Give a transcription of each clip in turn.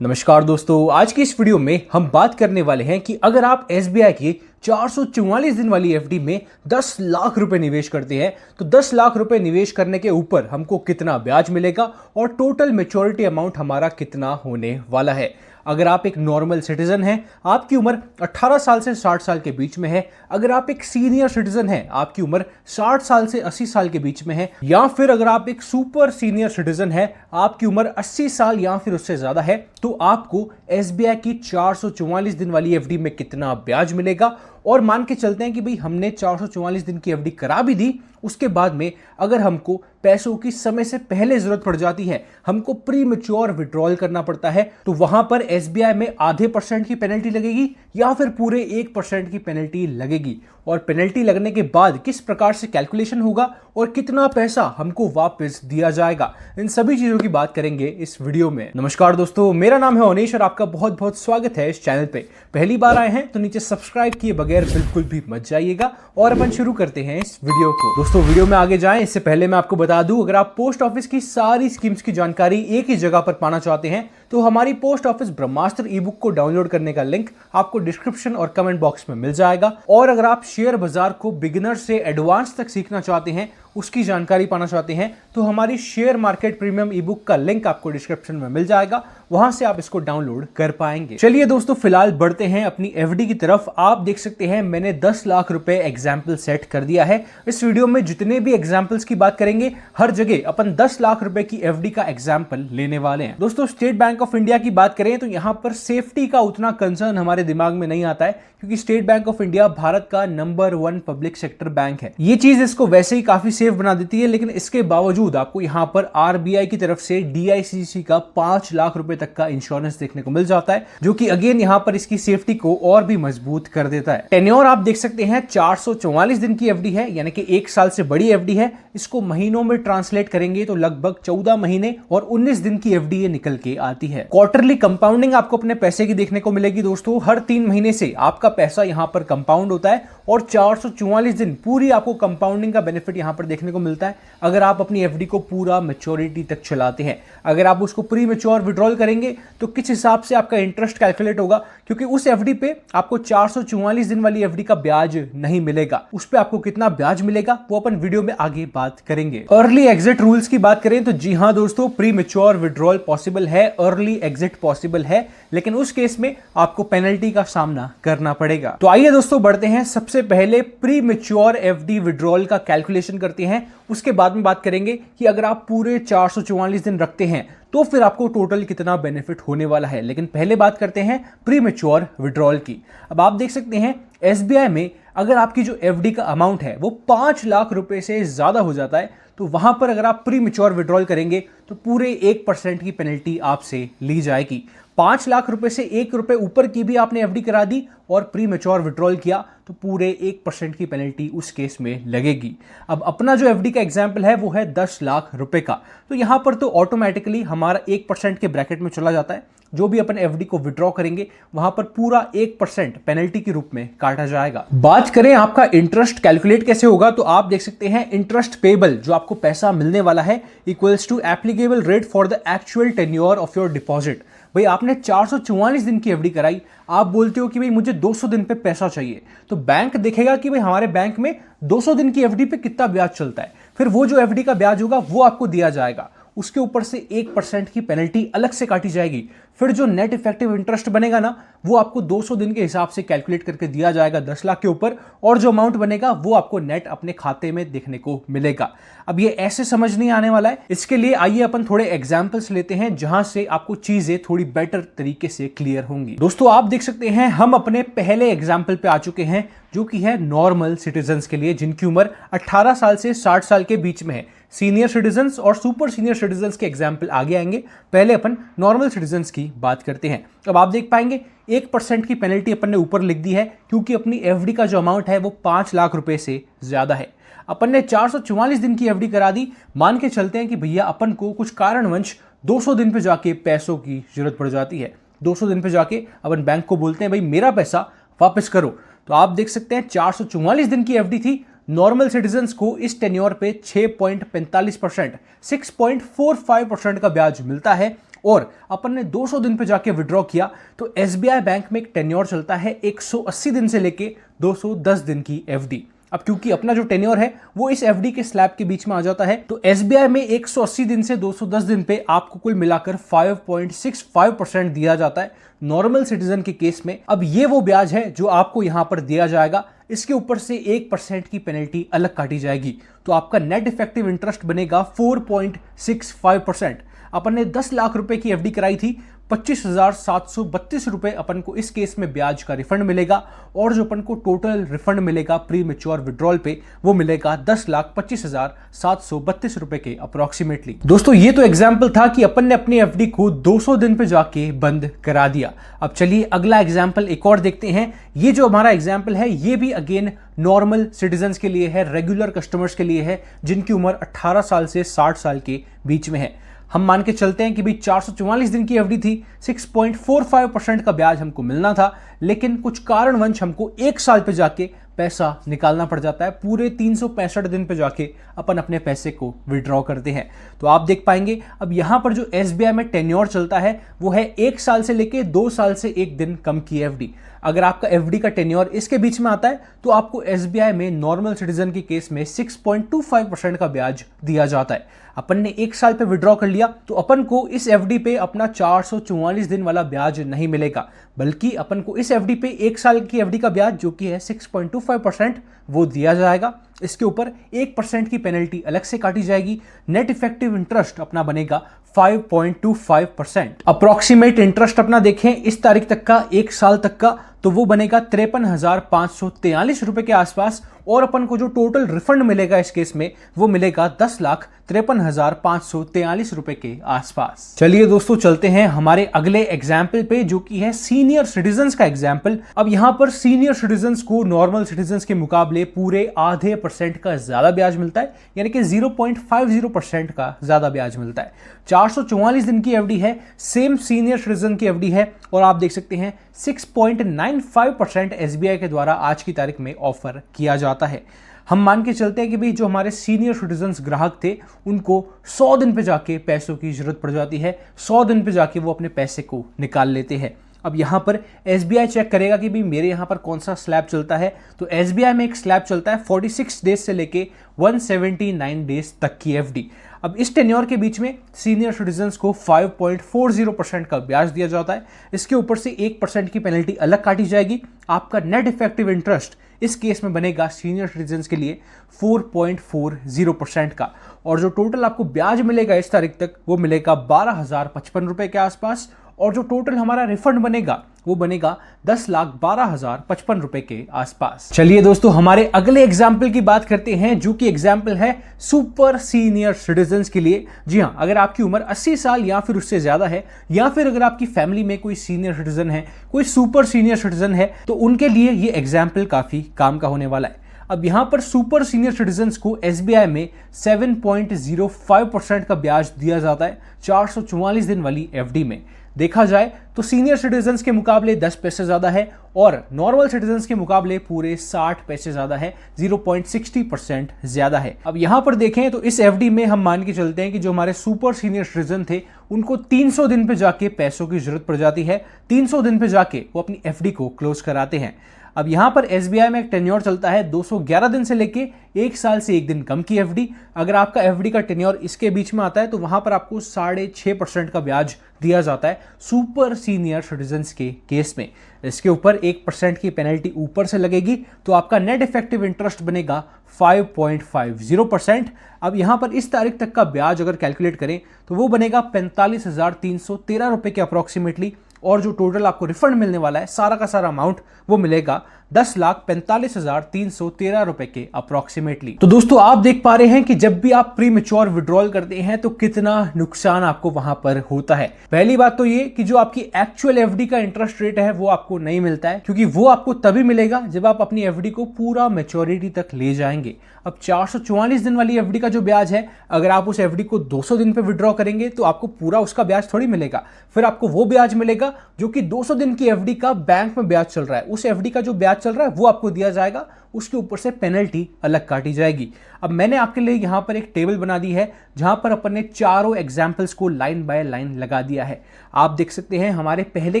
नमस्कार दोस्तों, आज की इस वीडियो में हम बात करने वाले हैं कि अगर आप एसबीआई की 444 दिन वाली एफडी में 10 लाख रुपए निवेश करते हैं तो 10 लाख रुपए निवेश करने के ऊपर हमको कितना ब्याज मिलेगा और टोटल मैच्योरिटी अमाउंट हमारा कितना होने वाला है। अगर आप एक नॉर्मल सिटीजन हैं, आपकी उम्र 18 साल से 60 साल के बीच में है, अगर आप एक सीनियर सिटीजन हैं, आपकी उम्र 60 साल से 80 साल के बीच में है, या फिर अगर आप एक सुपर सीनियर सिटीजन हैं, आपकी उम्र 80 साल या फिर उससे ज्यादा है, तो आपको एसबीआई की 444 दिन वाली एफडी में कितना ब्याज मिलेगा। और मान के चलते हैं कि भाई हमने 444 दिन की एफडी करा भी दी, उसके बाद में अगर हमको पैसों की समय से पहले जरूरत पड़ जाती है, हमको प्री मैच्योर विड्रॉल करना पड़ता है, तो वहां पर एसबीआई में आधे % की पेनल्टी लगेगी या फिर पूरे 1% की पेनल्टी लगेगी। और पेनल्टी लगने के बाद किस प्रकार से कैलकुलेशन होगा और कितना पैसा हमको वापस दिया जाएगा, इन सभी चीजों की बात करेंगे इस वीडियो में। नमस्कार दोस्तों, मेरा नाम है अनीश और आपका बहुत बहुत स्वागत है इस चैनल पे। पहली बार आए हैं तो नीचे सब्सक्राइब किए बगैर बिल्कुल भी मत जाइएगा और अपन शुरू करते हैं इस वीडियो को। दोस्तों, वीडियो में आगे जाएं इससे पहले मैं आपको बता दूं, अगर आप पोस्ट ऑफिस की सारी स्कीम्स की जानकारी एक ही जगह पर पाना चाहते हैं तो हमारी पोस्ट ऑफिस ब्रह्मास्त्र ई बुक को डाउनलोड करने का लिंक आपको डिस्क्रिप्शन और कमेंट बॉक्स में मिल जाएगा। और अगर आप शेयर बाजार को बिगिनर से एडवांस तक सीखना चाहते हैं, उसकी जानकारी पाना चाहते हैं, तो हमारी शेयर मार्केट प्रीमियम ई बुक का लिंक आपको डिस्क्रिप्शन में मिल जाएगा, वहां से आप इसको डाउनलोड कर पाएंगे। चलिए दोस्तों, फिलहाल बढ़ते हैं अपनी एफडी की तरफ। आप देख सकते हैं मैंने 10 लाख रुपए एग्जाम्पल सेट कर दिया है। इस वीडियो में जितने भी एग्जाम्पल्स की बात करेंगे, हर जगह अपन 10 लाख रुपए की एफडी का एग्जाम्पल लेने वाले हैं। दोस्तों, स्टेट बैंक ऑफ इंडिया की बात करें तो यहां पर सेफ्टी का उतना कंसर्न हमारे दिमाग में नहीं आता है, क्योंकि state bank of India Bharat का नंबर 1 पब्लिक सेक्टर बैंक है। ये चीज इसको वैसे ही काफी सेफ बना देती है, लेकिन इसके बावजूद आपको यहां पर आरबीआई की तरफ से डीआईसीसी का 5 लाख रुपए तक का इंश्योरेंस देखने को मिल जाता है, जो कि अगेन यहां पर इसकी सेफ्टी को और भी मजबूत कर देता है। टेन्योर आप देख सकते हैं 444 दिन की एफडी है, यानी कि 1 साल से बड़ी एफडी है। इसको महीनों में ट्रांसलेट करेंगे तो लगभग 14 महीने और 19 दिन की एफडी ये निकल के आती है। क्वार्टरली कंपाउंडिंग आपको अपने पैसे की देखने को मिलेगी दोस्तों। हर 3 महीने से आपका पैसा यहां पर कंपाउंड होता है और 444 दिन पूरी आपको कंपाउंडिंग का बेनिफिट यहां पर देखने को मिलता है अगर आप अपनी एफडी को पूरा मैच्योरिटी तक चलाते हैं। अगर आप उसको प्री मैच्योर विड्रॉल करेंगे तो किस हिसाब से आपका इंटरेस्ट कैलकुलेट होगा, क्योंकि उस एफडी पे आपको 444 दिन वाली एफडी का ब्याज नहीं मिलेगा। उस पे आपको कितना ब्याज मिलेगा वो अपन वीडियो में आगे बात करेंगे। अर्ली एग्जिट रूल्स की बात करें तो जी हां दोस्तों, प्री मैच्योर विड्रॉल पॉसिबल है, अर्ली एग्जिट पॉसिबल है, लेकिन उस केस में आपको पेनल्टी का सामना करना पड़ेगा। तो आइए दोस्तों बढ़ते हैं, सबसे पहले प्री मैच्योर एफडी विड्रॉल का कैलकुलेशन करते हैं। उसके बाद में बात करेंगे कि अगर आप पूरे 444 दिन रखते हैं तो फिर आपको टोटल कितना बेनिफिट होने वाला है। लेकिन पहले बात करते हैं प्री मैच्योर विड्रॉल की। अब आप देख सकते हैं एसबीआई में अगर आपकी जो एफडी का अमाउंट है वो 5 लाख रुपए से ज्यादा हो जाता है, तो वहां पर अगर आप प्री मैच्योर विड्रॉल करेंगे तो पूरे 1% की पेनल्टी आपसे ली जाएगी। 5 लाख रुपए से 1 रुपए ऊपर की भी आपने एफडी करा दी और प्री मैच्योर विड्रॉल किया तो पूरे 1% की पेनल्टी उस केस में लगेगी। अब अपना जो एफडी का एग्जाम्पल है वो है 10 लाख रुपए का, तो यहां पर तो ऑटोमेटिकली हमारा 1% के ब्रैकेट में चला जाता है। जो भी अपन एफडी को विड्रॉ करेंगे वहां पर पूरा 1% पेनल्टी के रूप में काटा जाएगा। बात करें आपका इंटरेस्ट कैलकुलेट कैसे होगा, तो आप देख सकते हैं इंटरेस्ट पेबल, जो आपको पैसा मिलने वाला है, equals to applicable rate for the actual tenure of your deposit. भाई आपने 444 दिन की एफडी कराई, आप बोलते हो कि भाई मुझे 200 दिन पे पैसा चाहिए, तो बैंक देखेगा कि भाई हमारे बैंक में 200 दिन की एफडी पे कितना ब्याज चलता है, फिर वो जो एफडी का ब्याज होगा वो आपको दिया जाएगा। उसके ऊपर से 1% की पेनल्टी अलग से काटी जाएगी। फिर जो नेट इफेक्टिव इंटरेस्ट बनेगा ना, वो आपको 200 दिन के हिसाब से कैलकुलेट करके दिया जाएगा 10 लाख के ऊपर, और जो अमाउंट बनेगा वो आपको नेट अपने खाते में देखने को मिलेगा। अब ये ऐसे समझ नहीं आने वाला है, इसके लिए आइए अपन थोड़े एग्जाम्पल्स लेते हैं जहां से आपको चीजें थोड़ी बेटर तरीके से क्लियर होंगी। दोस्तों, आप देख सकते हैं हम अपने पहले एग्जाम्पल पे आ चुके हैं, जो कि है नॉर्मल सिटीजन्स के लिए, जिनकी उम्र 18 साल से 60 साल के बीच में है। सीनियर सिटीजन्स और सुपर सीनियर सिटीजन्स के एग्जाम्पल आगे आएंगे, पहले अपन नॉर्मल सिटीजन्स की बात करते हैं। अब आप देख पाएंगे 1% की पेनल्टी अपन ने ऊपर लिख दी है, क्योंकि अपनी एफडी का जो अमाउंट है वो 5 लाख रुपए से ज्यादा है। अपन ने 444 दिन की एफडी करा दी, मान के चलते हैं कि भैया अपन को कुछ कारणवश 200 दिन पे जाके पैसों की जरूरत पड़ जाती है। 200 दिन पे जाके अपन बैंक को बोलते हैं भाई मेरा पैसा वापस करो, तो आप देख सकते हैं 444 दिन की एफडी थी, नॉर्मल सिटीजन्स को इस टेन्योर पे 6.45% 6.45% का ब्याज मिलता है और अपन ने 200 दिन पे जाके विड्रॉ किया तो एसबीआई बैंक में एक टेन्योर चलता है 180 दिन से लेके 210 दिन की एफडी। अब क्योंकि अपना जो टेन्योर है वो इस एफडी के स्लैब के बीच में आ जाता है, तो एसबीआई में 180 दिन से 210 दिन पे आपको कुल मिलाकर 5.65% दिया जाता है नॉर्मल सिटीजन के केस में। अब ये वो ब्याज है जो आपको यहां पर दिया जाएगा, इसके ऊपर से 1% की पेनल्टी अलग काटी जाएगी, तो आपका नेट इफेक्टिव इंटरेस्ट बनेगा 4.65%। अपन ने 10 लाख रुपए की एफडी कराई थी, 25,732 रुपए अपन को इस केस में ब्याज का रिफंड मिलेगा, और जो अपन को टोटल रिफंड मिलेगा प्री मैच्योर विड्रॉल पे वो मिलेगा 10,25,732 रुपए के अप्रोक्सीमेटली। दोस्तों ये तो एग्जाम्पल था कि अपन ने अपनी एफडी को 200 दिन पे जाके बंद करा दिया। अब चलिए अगला एग्जाम्पल एक और देखते हैं। ये जो हमारा एग्जाम्पल है ये भी अगेन नॉर्मल सिटीजन्स के लिए है, रेगुलर कस्टमर्स के लिए है जिनकी उम्र 18 साल से 60 साल के बीच में है। हम मान के चलते हैं कि भाई 444 दिन की एफडी थी, 6.45% का ब्याज हमको मिलना था, लेकिन कुछ कारणवश हमको एक साल पे जाके पैसा निकालना पड़ जाता है। पूरे 365 दिन पे जाके अपन अपने पैसे को विड्रॉ करते हैं। तो आप देख पाएंगे अब यहां पर जो एसबीआई में टेन्योर चलता है वो है 1 साल से लेके 2 साल से 1 दिन कम की एफडी। अगर आपका एफडी का टेन्योर इसके बीच में आता है तो आपको एसबीआई में नॉर्मल सिटीजन के केस में 6.25% का ब्याज दिया जाता है। अपन ने 1 साल पे विड्रॉ कर लिया तो अपन को इस एफडी पे अपना 444 दिन वाला ब्याज नहीं मिलेगा, बल्कि अपन को इस एफडी पे 1 साल की एफडी का ब्याज जो कि है 6.25% वो दिया जाएगा। इसके ऊपर 1% की पेनल्टी अलग से काटी जाएगी। नेट इफेक्टिव इंटरेस्ट अपना बनेगा 5.25%। अप्रोक्सीमेट इंटरेस्ट अपना देखें इस तारीख तक का, 1 साल तक का, तो वो बनेगा 53,543 रुपए के आसपास, और अपन को जो टोटल रिफंड मिलेगा इस केस में वो मिलेगा 10,53,543 रुपए के आसपास। चलिए दोस्तों चलते हैं हमारे अगले एग्जाम्पल पे जो कि है सीनियर सिटीजन्स का एग्जाम्पल। अब यहां पर सीनियर सिटीजन्स को नॉर्मल सिटीजन्स के मुकाबले पूरे आधे % का ज्यादा ब्याज मिलता है, यानी कि 0.50% का ज्यादा ब्याज मिलता है। 444 दिन की एफडी है, सेम सीनियर सिटीजन की एफडी है, और आप देख सकते हैं 6.95% एसबीआई के द्वारा आज की तारीख में ऑफर किया जाता है। हम मान के चलते हैं कि भाई जो हमारे सीनियर सिटीजन्स ग्राहक थे उनको 100 दिन पे जाके पैसों की जरूरत पड़ जाती है, 100 दिन पे जाके वो अपने पैसे को निकाल लेते हैं। अब यहाँ पर एसबीआई चेक करेगा कि भाई मेरे यहाँ पर कौन सा स्लैब चलता है, तो एसबीआई में एक स्लैब चलता है 46 डेज से लेके 179 डेज तक की एफडी। अब इस टेन्योर के बीच में सीनियर सिटीजन्स को 5.40% का ब्याज दिया जाता है। इसके ऊपर से 1% की पेनल्टी अलग काटी जाएगी। आपका नेट इफेक्टिव इंटरेस्ट इस केस में बनेगा सीनियर सिटीजन्स के लिए 4.40% का, और जो टोटल आपको ब्याज मिलेगा इस तारीख तक वो मिलेगा 12,055 रुपए के आसपास, और जो टोटल हमारा रिफंड बनेगा वो बनेगा 10,12,055 रुपए के आसपास। चलिए दोस्तों हमारे अगले एग्जाम्पल की बात करते हैं जो कि एग्जाम्पल है सुपर सीनियर सिटीजन्स के लिए। जी हाँ, अगर आपकी उम्र 80 साल या फिर उससे ज्यादा है, या फिर अगर आपकी फैमिली में कोई सीनियर सिटीजन है, कोई सुपर सीनियर सिटीजन है, तो उनके लिए ये एग्जाम्पल काफी काम का होने वाला है। अब यहां पर सुपर सीनियर सिटीजन्स को एसबीआई में 7.05% का ब्याज दिया जाता है 444 दिन वाली एफडी में। देखा जाए तो सीनियर सिटीजन्स के मुकाबले 10 पैसे ज्यादा है, और नॉर्मल सिटीजन्स के मुकाबले पूरे 60 पैसे ज्यादा है, 0.60% ज्यादा है। अब यहां पर देखें तो इस एफडी में हम मान के चलते हैं कि जो हमारे सुपर सीनियर सिटीजन थे उनको 300 दिन पे जाके पैसों की जरूरत पड़ जाती है। 300 दिन पे जाके वो अपनी एफडी को क्लोज कराते हैं। अब यहां पर एसबीआई में एक टेन्योर चलता है 211 दिन से लेके 1 साल से 1 दिन कम की एफडी। अगर आपका एफडी का टेन्योर इसके बीच में आता है तो वहां पर आपको 6.5% का ब्याज दिया जाता है सुपर सीनियर सिटीजन्स के केस में। इसके ऊपर 1% की पेनल्टी ऊपर से लगेगी, तो आपका नेट इफेक्टिव इंटरेस्ट बनेगा 5.50%। अब यहां पर इस तारीख तक का ब्याज अगर कैलकुलेट करें तो वो बनेगा 45,313 रुपए के अप्रोक्सीमेटली, और जो टोटल आपको रिफंड मिलने वाला है सारा का सारा अमाउंट वो मिलेगा 10,45,313 रुपए के अप्रोक्सीमेटली। तो दोस्तों आप देख पा रहे हैं कि जब भी आप प्री मैच्योर विड्रॉल करते हैं तो कितना नुकसान आपको वहां पर होता है। पहली बात तो ये कि जो आपकी एक्चुअल एफडी का इंटरेस्ट रेट है वो आपको नहीं मिलता है, क्योंकि वो आपको तभी मिलेगा जब आप अपनी एफडी को पूरा मैच्योरिटी तक ले जाएंगे। अब 444 दिन वाली एफडी का जो ब्याज है, अगर आप उस एफडी को 200 दिन पे विड्रॉ करेंगे तो आपको पूरा उसका ब्याज थोड़ी मिलेगा, फिर आपको वो ब्याज मिलेगा जो कि 200 दिन की एफडी का बैंक में ब्याज चल रहा है, उस एफडी का जो ब्याज चल रहा है वो आपको दिया जाएगा, उसके ऊपर से पेनल्टी अलग काटी जाएगी। अब मैंने आपके लिए यहां पर एक टेबल बना दी है जहां पर अपन ने चारों एग्जाम्पल्स को लाइन बाय लाइन लगा दिया है। आप देख सकते हैं हमारे पहले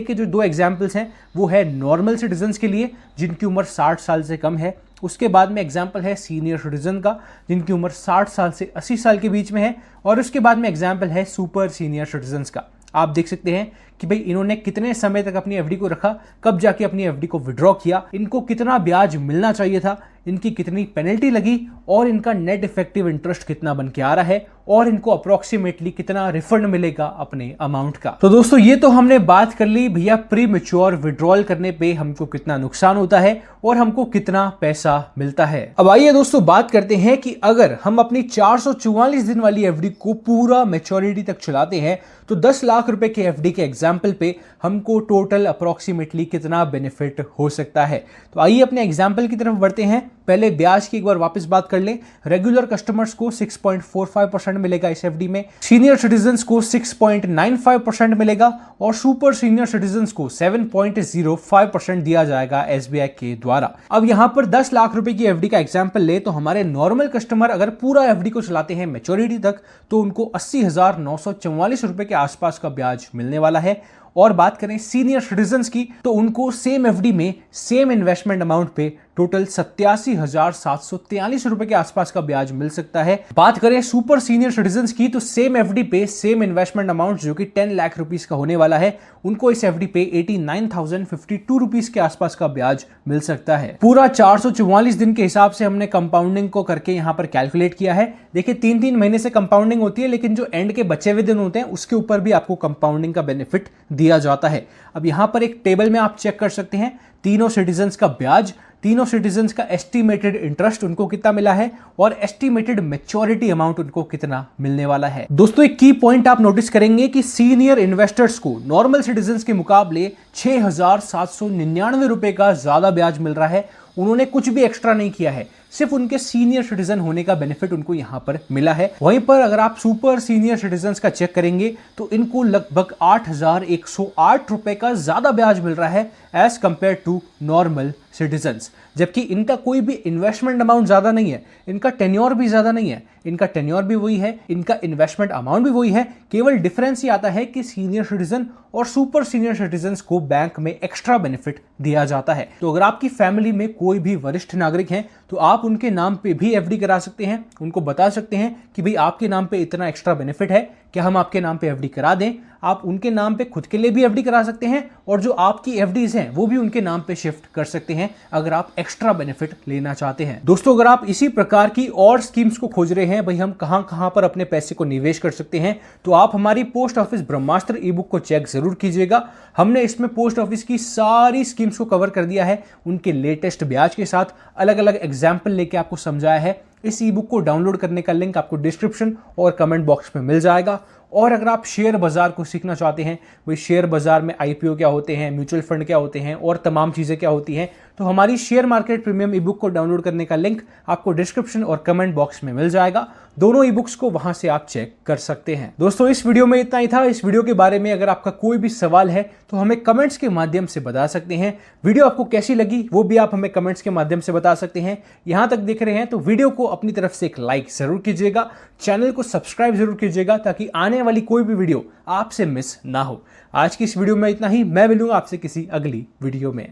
के जो 2 एग्जाम्पल्स हैं वो है नॉर्मल सिटीजन्स के लिए जिनकी उम्र 60 साल से कम है। उसके बाद में एग्जाम्पल है सीनियर सिटीजन का जिनकी उम्र 60 साल से 80 साल के बीच में है। और उसके बाद में एग्जाम्पल है सुपर सीनियर सिटीजन्स का। आप देख सकते हैं कि भाई इन्होंने कितने समय तक अपनी एफडी को रखा, कब जाके अपनी एफडी को विड्रॉ किया, इनको कितना ब्याज मिलना चाहिए था, इनकी कितनी पेनल्टी लगी और इनका नेट इफेक्टिव इंटरेस्ट कितना बन के आ रहा है और इनको अप्रोक्सीमेटली कितना रिफंड मिलेगा अपने अमाउंट का। तो दोस्तों ये तो हमने बात कर ली भैया प्री मैच्योर विड्रॉल करने पे हमको कितना नुकसान होता है और हमको कितना पैसा मिलता है। अब आइए दोस्तों बात करते हैं कि अगर हम अपनी 444 दिन वाली एफडी को पूरा मैच्योरिटी तक चलाते हैं तो 10 लाख रुपए के एफडी के एग्जाम्पल पे हमको टोटल अप्रोक्सीमेटली कितना बेनिफिट हो सकता है। तो आइए अपने एग्जाम्पल की तरफ बढ़ते हैं। पहले ब्याज की एक बार वापस बात कर लें। रेगुलर कस्टमर्स को 6.45% मिलेगा इस एफडी में, सीनियर सिटीजन्स को 6.95% मिलेगा और सुपर सीनियर सिटीजन्स को 7.05% दिया जाएगा एसबीआई के द्वारा। अब यहां पर 10 लाख रुपए की एफडी का एग्जाम्पल ले तो हमारे नॉर्मल कस्टमर अगर पूरा एफडी को चलाते हैं मैच्योरिटी तक तो उनको 80,944 रुपए के आसपास का ब्याज मिलने वाला है। और बात करें सीनियर सिटीजन्स की तो उनको सेम एफडी में सेम इन्वेस्टमेंट अमाउंट पे टोटल 87,743 रुपए के आसपास का ब्याज मिल सकता है। बात करें सुपर सीनियर सिटीजन्स की तो सेम एफडी पे सेम इन्वेस्टमेंट अमाउंट जो कि 10 लाख रुपीस का होने वाला है, उनको इस एफडी पे 89,052 रुपीस के आसपास का ब्याज मिल सकता है। पूरा 444 दिन के हिसाब से हमने कंपाउंडिंग को करके यहाँ पर कैलकुलेट किया है। देखिए 3-3 महीने से कंपाउंडिंग होती है, लेकिन जो एंड के बचे हुए दिन होते हैं उसके ऊपर भी आपको कंपाउंडिंग का बेनिफिट दिया जाता है। अब यहाँ पर एक टेबल में आप चेक कर सकते हैं तीनों सिटीजन्स का ब्याज, तीनों सिटीजन्स का एस्टिमेटेड इंटरेस्ट उनको कितना मिला है और एस्टिमेटेड मैच्योरिटी अमाउंट उनको कितना मिलने वाला है। दोस्तों एक की पॉइंट आप नोटिस करेंगे कि सीनियर इन्वेस्टर्स को नॉर्मल सिटीजन्स के मुकाबले 6,799 रुपए का ज्यादा ब्याज मिल रहा है। उन्होंने कुछ भी एक्स्ट्रा नहीं किया है, सिर्फ उनके सीनियर सिटीजन होने का बेनिफिट उनको यहां पर मिला है। वहीं पर अगर आप सुपर सीनियर सिटीजन्स का चेक करेंगे तो इनको लगभग 8,108 रुपए का ज्यादा ब्याज मिल रहा है as compare to normal citizens, जबकि इनका कोई भी इन्वेस्टमेंट अमाउंट ज्यादा नहीं है, इनका टेन्योर भी ज्यादा नहीं है, इनका टेन्योर भी वही है, इनका इन्वेस्टमेंट अमाउंट भी वही है। केवल डिफरेंस ये आता है कि सीनियर सिटीजन और सुपर सीनियर सिटीजन्स को बैंक में एक्स्ट्रा बेनिफिट दिया जाता है। तो अगर आपकी फैमिली में कोई भी वरिष्ठ नागरिक हैं तो आप उनके नाम पे भी एफडी करा सकते हैं, उनको बता सकते हैं कि भाई आपके नाम पे इतना एक्स्ट्रा बेनिफिट है, क्या हम आपके नाम पे एफडी करा दें। आप उनके नाम पे खुद के लिए भी एफडी करा सकते हैं और जो आपकी एफडीज हैं वो भी उनके नाम पे शिफ्ट कर सकते हैं अगर आप एक्स्ट्रा बेनिफिट लेना चाहते हैं। दोस्तों अगर आप इसी प्रकार की और स्कीम्स को खोज रहे हैं भाई हम कहां पर अपने पैसे को निवेश कर सकते हैं, तो आप हमारी पोस्ट ऑफिस ब्रह्मास्त्र ई बुक को चेक जरूर कीजिएगा। हमने इसमें पोस्ट ऑफिस की सारी स्कीम्स को कवर कर दिया है, उनके लेटेस्ट ब्याज के साथ अलग अलग एग्जाम्पल लेके आपको समझाया है। इस ई बुक को डाउनलोड करने का लिंक आपको डिस्क्रिप्शन और कमेंट बॉक्स में मिल जाएगा। और अगर आप शेयर बाजार को सीखना चाहते हैं, भाई शेयर बाजार में आईपीओ क्या होते हैं, म्यूचुअल फंड क्या होते हैं और तमाम चीजें क्या होती हैं, तो हमारी शेयर मार्केट प्रीमियम ई बुक को डाउनलोड करने का लिंक आपको डिस्क्रिप्शन और कमेंट बॉक्स में मिल जाएगा। दोनों ई बुक्स को वहां से आप चेक कर सकते हैं। दोस्तों इस वीडियो में इतना ही था। इस वीडियो के बारे में अगर आपका कोई भी सवाल है तो हमें कमेंट्स के माध्यम से बता सकते हैं। वीडियो आपको कैसी लगी वो भी आप हमें कमेंट्स के माध्यम से बता सकते हैं। यहां तक देख रहे हैं तो वीडियो को अपनी तरफ से एक लाइक जरूर कीजिएगा, चैनल को सब्सक्राइब जरूर कीजिएगा ताकि आने वाली कोई भी वीडियो आपसे मिस ना हो। आज की इस वीडियो में इतना ही। मैं मिलूंगा आपसे किसी अगली वीडियो में।